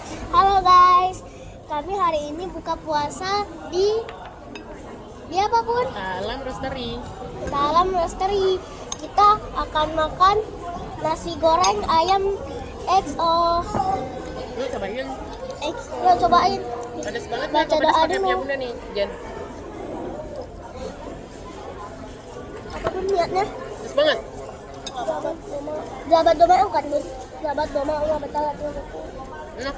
Halo guys, kami hari ini buka puasa di apa pun? Alam Roastery. Dalam roastery. Kita akan makan nasi goreng ayam XO. Lu cobain. XO cobain. Pedas banget nih. Baca Pedas doa pakai dulu. minyak bunda nih, Jen. Apapun niatnya. Pedas banget. Jabat doma kan Bun? Jabat doma Allah betala tuh. Enak.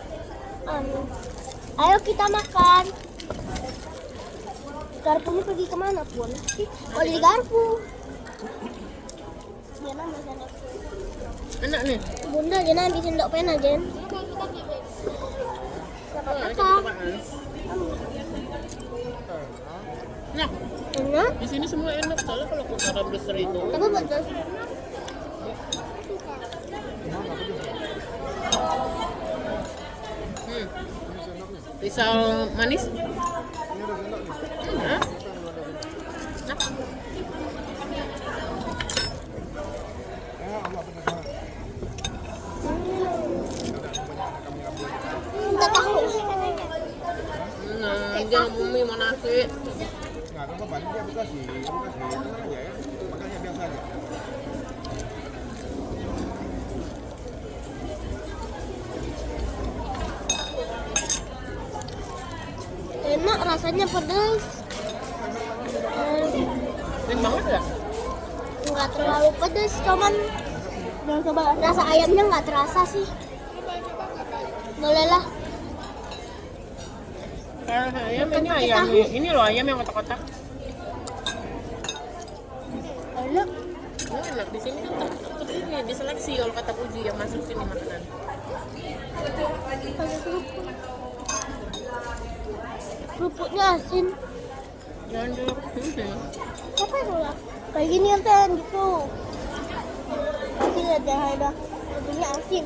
Ayo kita makan. Garpunya pergi kemana pun? Oh di garpu. Jena masih anak. Enak nih. Bunda Jena ambil sendok pena Jen. Oh, ini Apa? cobain. Enak. Enak. Di sini semua enak. Soalnya kalau ke Alam Roastery itu Tapi betul. risal manis. Hah? Enak. Kita tahu. Nah, jangan bumi mau nasi. Nggak apa-apa, paling dia Bekasi, tenang aja ya, makanya biasa aja. Enak rasanya pedas. Enak banget ya? Nggak terlalu pedas, cuman rasa ayamnya nggak terasa sih. Boleh lah. Ayam ini ayam. Ini loh ayam yang kotak-kotak. Enak. Oh, enak di sini kan ini diseleksi kalau kata Puji yang masuk sini makanan. Kerupuknya asin. Jangan dulu. Apa itu lah? Kayak gini kan gitu. Asin aja ada. Kerupuknya asin.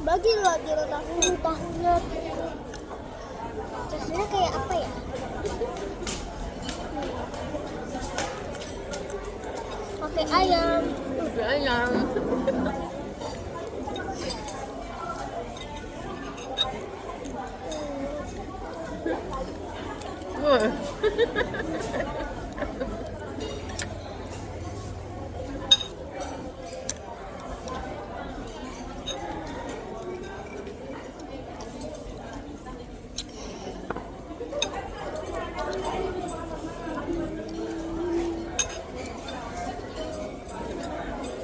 Bagi lo dia tahunya. Rasanya kayak apa ya? Pakai ayam. Udah ayam. Wah.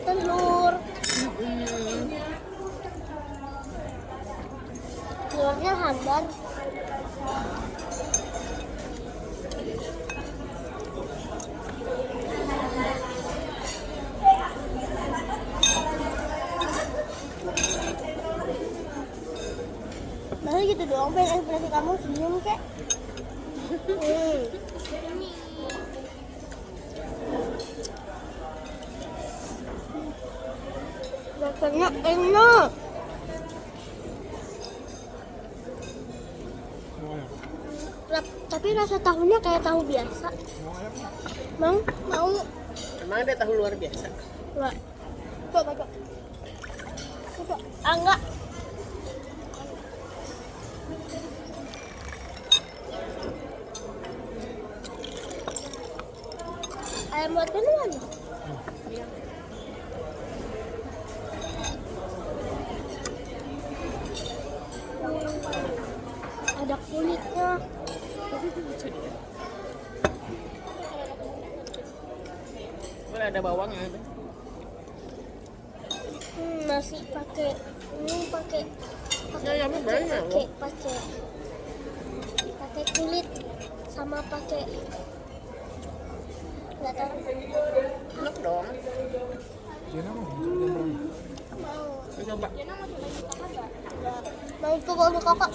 Telur. Telurnya hambar. Masa gitu doang, pengen ekspresi kamu senyum kek. Rasanya enak. Tapi rasa tahunya kayak tahu biasa. Mang, mau? Emang ada tahu luar biasa. Enggak. Coba. Ah, enggak. Ayam buat mana? Ada kulitnya. Boleh ada bawangnya. Nasi pakai Ayamnya banyak loh. pakai kulit sama pakai nggak tahu. Enak dong. Jena mau Mau. Coba. Mau itu kalau kakak.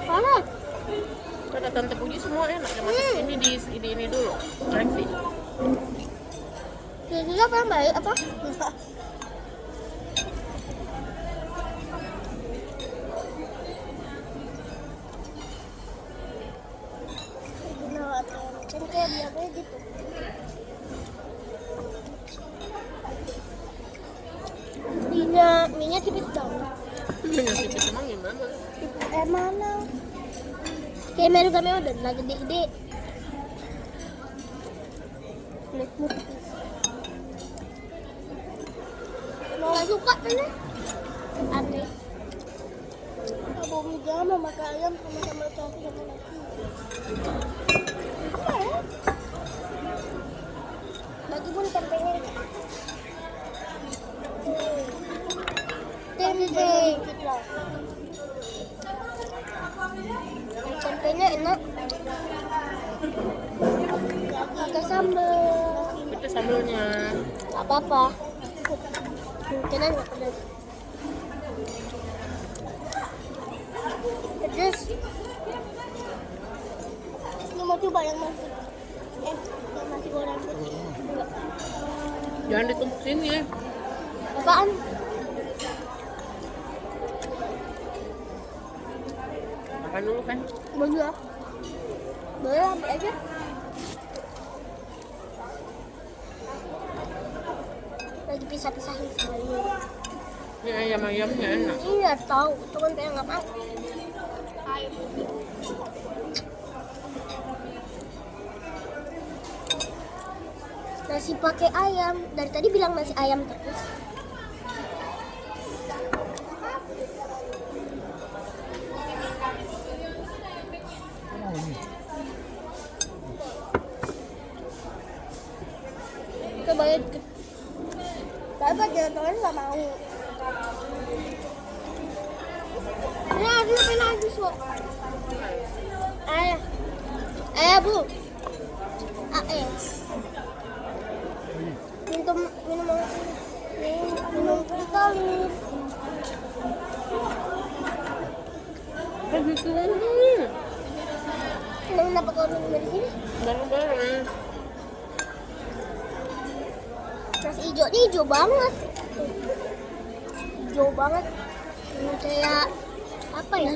Panas. Kata Tante Puji semua enak. Yang masuk sini di ini dulu. Koleksi. Jadi apa yang baik apa? Kan kayak biasanya gitu. Nasi putih emang gimana? Mana? Kayak meru kami udah lagi gede-gede. Black putih. Nggak suka kan? Aneh. Abu Mija mau makan ayam sama sambal tofu sama nasi. Apa ya? Bagi pun tempenya. Tempe. Tempenya enak. Pakai sambal. Itu sambelnya. Gak apa-apa. Mungkinan nggak pedas. Pedas. Lu mau coba yang masih yang masih goreng putih? Enggak. Jangan ditumpuk sini ya. Apaan? Makan dulu kan. Boleh ya? Boleh ambil aja. Lagi pisah-pisahin sayur. Ini ayam-ayamnya enak. Iya tahu, cuman kayak nggak mau. Nasi pakai ayam. Dari tadi bilang nasi ayam terus. Coba ya. Dapat ya, teman nggak mau. Ini ada lagi so. Ayah, bu. Minum sekali. Begitu. Kenapa kau minum dari sini? Bareng-bareng. Nasi hijau ini hijau banget. Hijau banget. Ini kayak apa ya?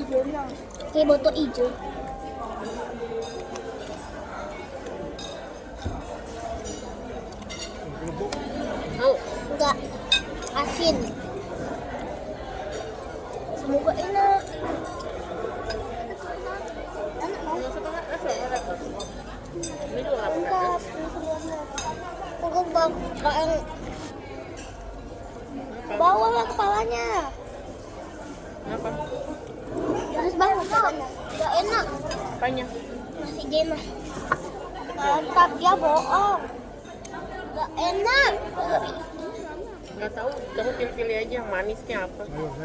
Kayak botol hijau. Mau? Enggak asin. Semoga enak. Enak mau? Nggak suka rasa apa? Ini juga nggak pakai Enggak. es. Enggak yang bawa lah kepalanya. Kenapa? Panas banget katanya. Enggak enak. Apanya? Nasi jemas. Mantap, dia bohong. Enggak enak. Nggak tahu. Kamu pilih-pilih aja yang manisnya apa. Sayur.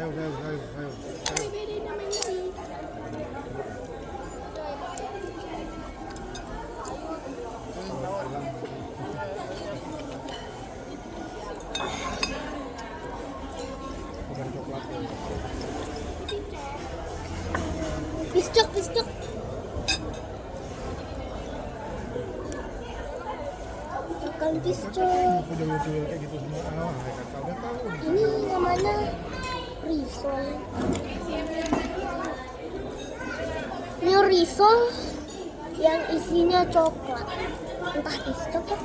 Bukan coklat. Piscok. Makan piscok. Udah kayak gitu semua. Mereka udah tahu nih. Ini namanya risol. Ini risol yang isinya coklat. Entah piscok apa.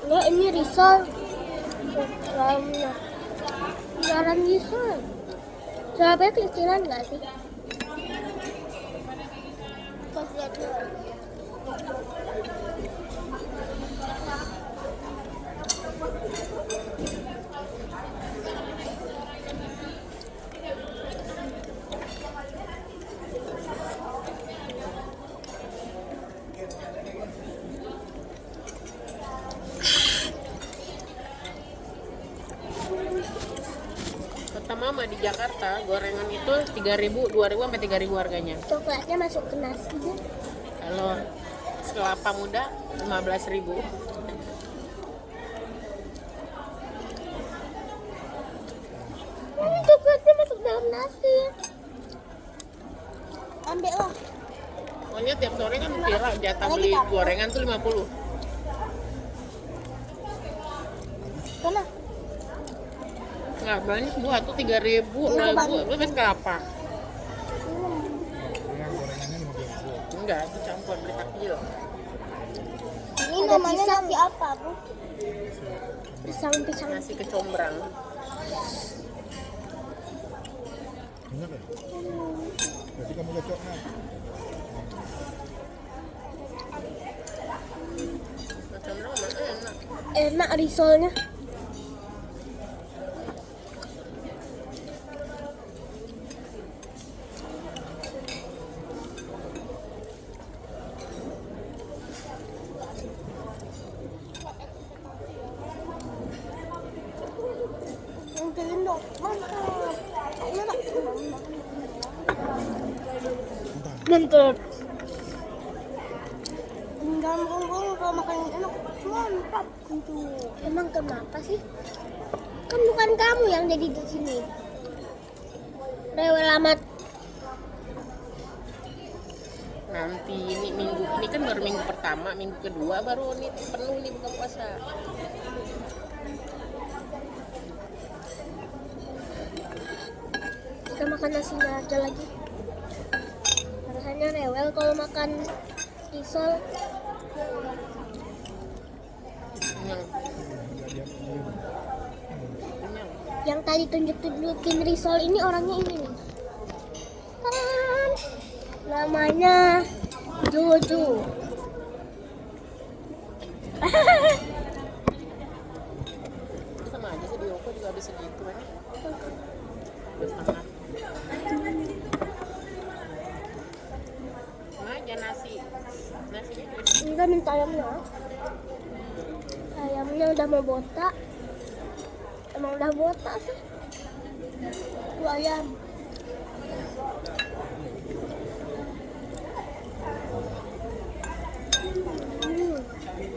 Nah, ini risol. Garam risol. Coba kecilan nggak sih? Pas lihat dulu. Kata mama di Jakarta, gorengan itu 3.000, 2.000 sampai 3.000 harganya. Coklatnya masuk ke nasi deh. Kalau kelapa muda 15.000. Coklatnya masuk dalam nasi. Ambil lah. Pokoknya tiap sore kan viral jatah beli gorengan tuh 50. Mana? Nggak banyak buat tuh 3.000, 6.000. Lu beli apa? Gorengannya 15.000. Enggak, itu campur beli takjil. Ini namanya nasi apa, Bu? Pisang-pisang. Nasi kecombrang. Enak ya? Berarti kamu cocok nak. Kecombrang mana enak. Enak risolnya. Mungkin dong, mantap. Enak. Mantap. Enggak ngomong kalau makan yang enak, mantap gitu. Emang kenapa sih? Kan bukan kamu yang jadi di sini. Rewel amat. Nanti ini kan baru minggu pertama, minggu kedua baru nih penuh nih buka puasa. Kita makan nasinya aja lagi. Rasanya rewel kalau makan risol. Kenyang. Kenyang. Yang tadi tunjukin risol ini orangnya ini nih. Taran! Namanya Jojo. Itu sama aja sih di Yoko juga habis segitu kan. Habis setengah. Sama aja nasinya juga Enggak minta ayamnya. Ayamnya udah mau botak. Emang udah botak sih. Tuh ayam.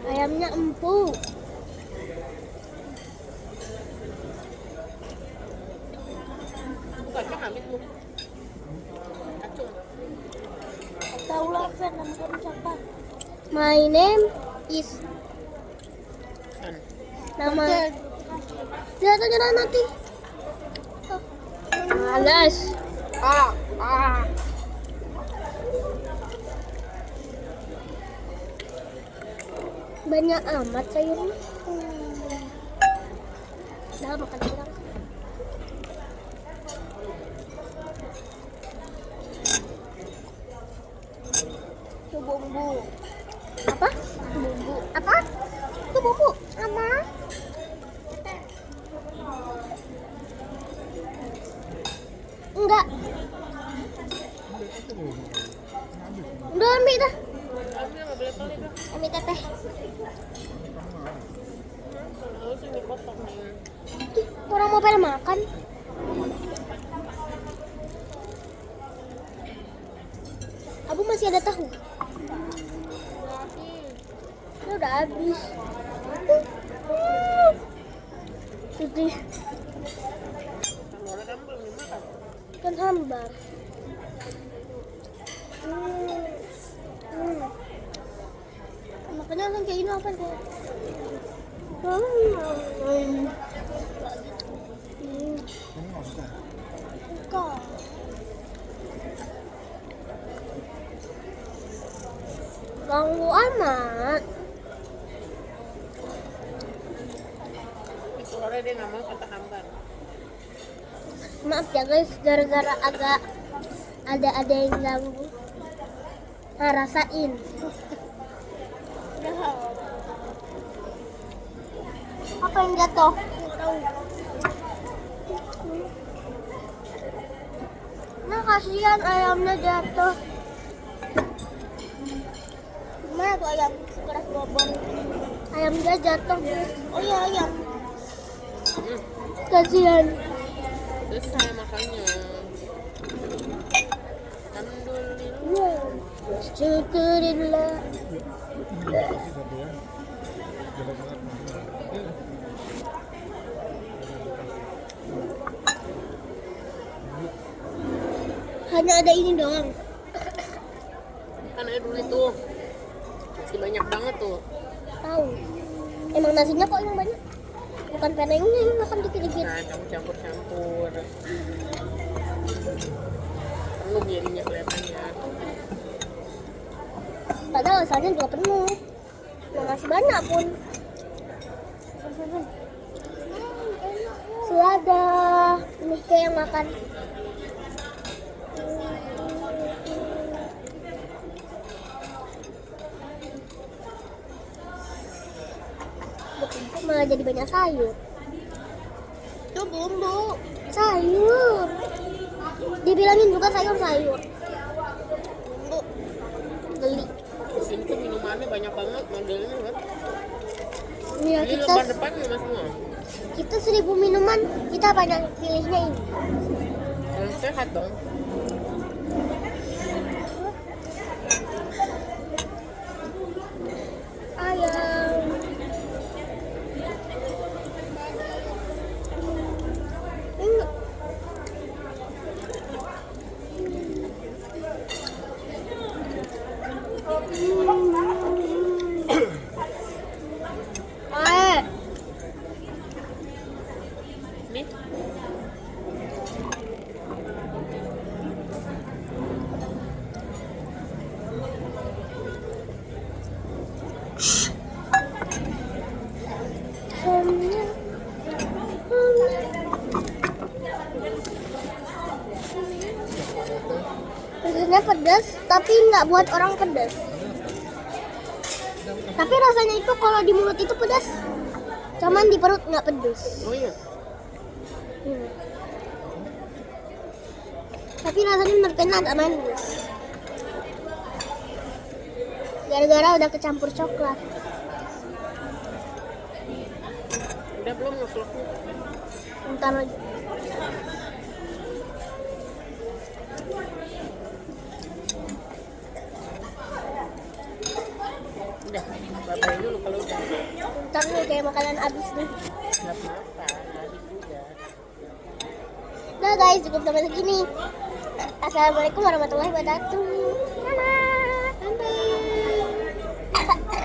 Ayamnya empuk. kacang habis lu. Kacung. Tahu lah, Fer, nama kamu siapa? My name is Kan. nama. Lihat aja lah nanti. Oh. Malas. Banyak amat sayurnya. Dah makan kurang. Itu bumbu. Apa? Bumbu. Apa? Itu bumbu. Apa? Enggak. Udah ambil dah. Ambil nggak boleh pelit dah. Ambil teteh. Kalau sih dipotong nih. Tuh, orang mau pada makan. Abu masih ada tahu. Ini udah habis. Putih Kalau ada kan belum dimakan. kan hambar. Makanya kan kayak ini apa sih? Kamu nggak suka? Suka. Ganggu amat. Itu orang dia nggak mau kata hambar. Maaf ya guys, gara-gara agak ada yang ganggu. Nah, rasain. Apa yang jatuh? Nggak tahu. Nah, kasihan ayamnya jatuh. Gimana tuh ayam? Sekeras bobon. Ayamnya jatuh. Oh iya, ayam. Kasihan. Selesai makannya. Alhamdulillah. Wow. Syukurillah. Kasih satu ya. Jangan banget. Hanya ada ini doang. Kan ada dulu itu. Masih banyak banget tuh. Tahu. Emang nasinya kok yang banyak? Bukan penengnya yang makan dikit-dikit. Nah, kamu campur-campur. Penuh jadinya kelihatannya. Padahal asalnya juga penuh. Mau ngasih banyak pun. Dadah. Ini kayak yang makan. Kok malah jadi banyak sayur. Itu bumbu. Sayur. Dibilangin juga sayur-sayur. Bumbu. Geli. Di sini tuh minumannya banyak banget modelnya kan. Iya, Ini lebar depan sama semua. kita 1000 minuman, kita banyak pilihnya ini. Yang sehat dong. Ayam. Ini. Eh, Nih. rasanya pedas, tapi nggak buat orang pedas. Tapi rasanya itu kalau di mulut itu pedas, cuman di perut nggak pedas. Oh iya. Hmm. Tapi rasanya menurut Pena agak manis. Gara-gara udah kecampur coklat. Udah belum nge-vlognya? Bentar lagi. Udah, bye-bye dulu kalau udah. Bentar nih kayak makanan habis nih. Nggak apa-apa, habis juga. Nah guys, cukup sampai segini. Assalamualaikum warahmatullahi wabarakatuh.